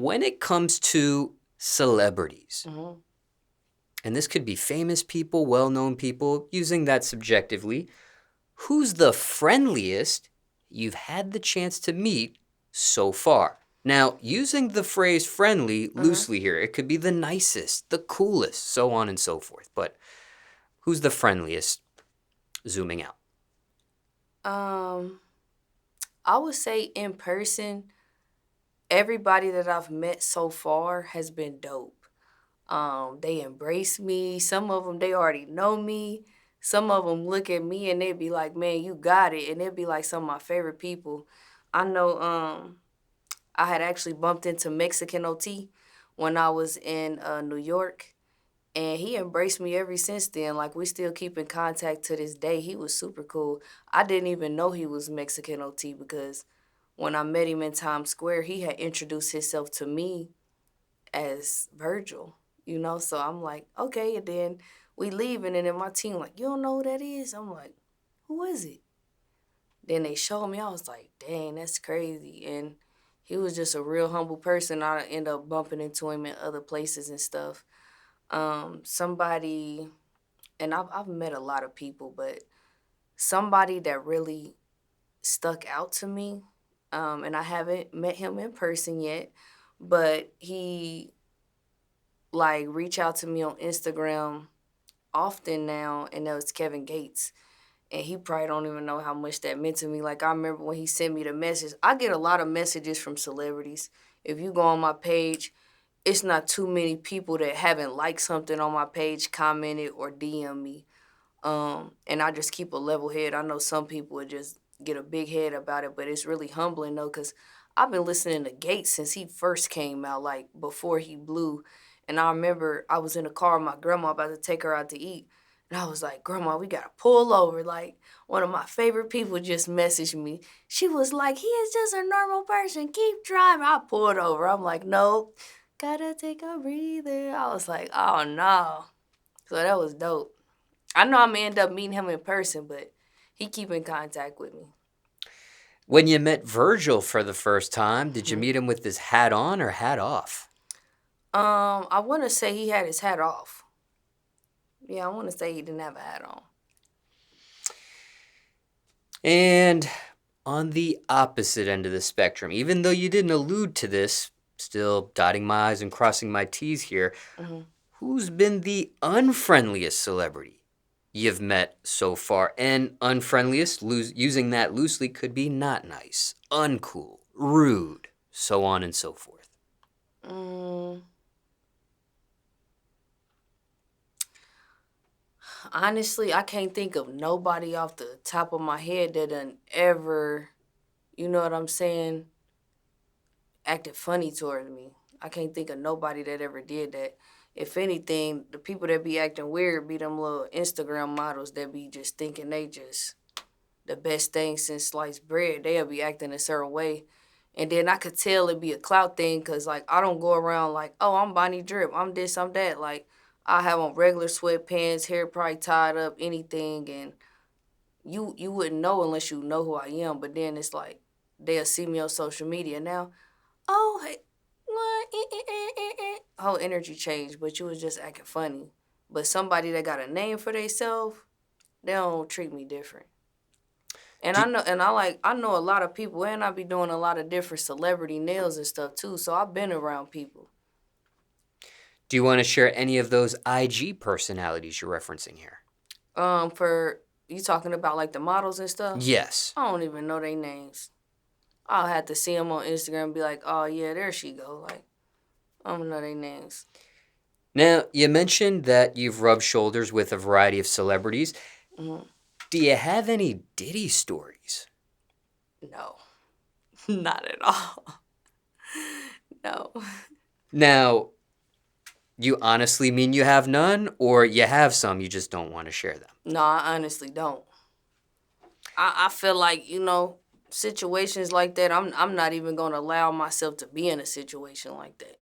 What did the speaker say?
when it comes to celebrities, Hmm. and this could be famous people, well-known people, using that subjectively, who's the friendliest you've had the chance to meet so far? Now, using the phrase friendly Hmm. loosely here, it could be the nicest, the coolest, so on and so forth. But who's the friendliest, zooming out? Um, I would say in person, everybody that I've met so far has been dope. They embrace me. Some of them, they already know me. Some of them look at me and they be like, "Man, you got it," and it'd be like some of my favorite people. I know. I had actually bumped into Mexican OT when I was in New York, and he embraced me ever since then. Like, we still keep in contact to this day. He was super cool. I didn't even know he was Mexican OT because when I met him in Times Square, he had introduced himself to me as Virgil, So I'm like, okay, and then we leaving, and then my team like, you don't know who that is? I'm like, who is it? Then they showed me. I was like, dang, that's crazy. And he was just a real humble person. I end up bumping into him in other places and stuff. Somebody, and I've met a lot of people, but somebody that really stuck out to me, and I haven't met him in person yet, but he like reach out to me on Instagram often now, and that was Kevin Gates. And he probably don't even know how much that meant to me. Like, I remember when he sent me the message. I get a lot of messages from celebrities. If you go on my page, it's not too many people that haven't liked something on my page, commented, or DM me. And I just keep a level head. I know some people would just get a big head about it, but it's really humbling though, because I've been listening to Gates since he first came out, like before he blew. And I remember I was in the car with my grandma about to take her out to eat. And I was like, Grandma, we gotta pull over. Like, one of my favorite people just messaged me. She was like, he is just a normal person. Keep driving. I pulled over. I'm like, no, gotta take a breather. I was like, oh no. So that was dope. I know I'm gonna end up meeting him in person, but he keep in contact with me. When you met Virgil for the first time, did you Mhm. meet him with his hat on or hat off? I want to say he had his hat off. Yeah, I want to say he didn't have a hat on. And on the opposite end of the spectrum, even though you didn't allude to this, still dotting my I's and crossing my T's here, Hmm. who's been the unfriendliest celebrity you've met so far? And unfriendliest, using that loosely, could be not nice, uncool, rude, so on and so forth. Mm, honestly, I can't think of nobody off the top of my head that done ever, you know what I'm saying, acted funny towards me. I can't think of nobody that ever did that. If anything, the people that be acting weird be them little Instagram models that be just thinking they just the best thing since sliced bread. They'll be acting a certain way. And then I could tell it'd be a clout thing because, like, I don't go around like, oh, I'm Bonni Drip. I'm this, I'm that. Like, I have on regular sweatpants, hair probably tied up, anything. And you wouldn't know unless you know who I am. But then it's like, they'll see me on social media now. Oh, hey, what? Whole energy changed, but you was just acting funny. But somebody that got a name for themselves, they don't treat me different. And I Do, know, I know a lot of people, and I be doing a lot of different celebrity nails and stuff too. So I've been around people. do you want to share any of those IG personalities you're referencing here? For you talking about like the models and stuff, Yes. I don't even know their names. I'll have to see them on Instagram and be like, oh yeah, there she go. Like, I don't know their names. Now, you mentioned that you've rubbed shoulders with a variety of celebrities. Hmm. Do you have any Diddy stories? No, not at all. No. Now, you honestly mean you have none, or you have some, you just don't want to share them? No, I honestly don't. I feel like, situations like that, I'm not even gonna allow myself to be in a situation like that.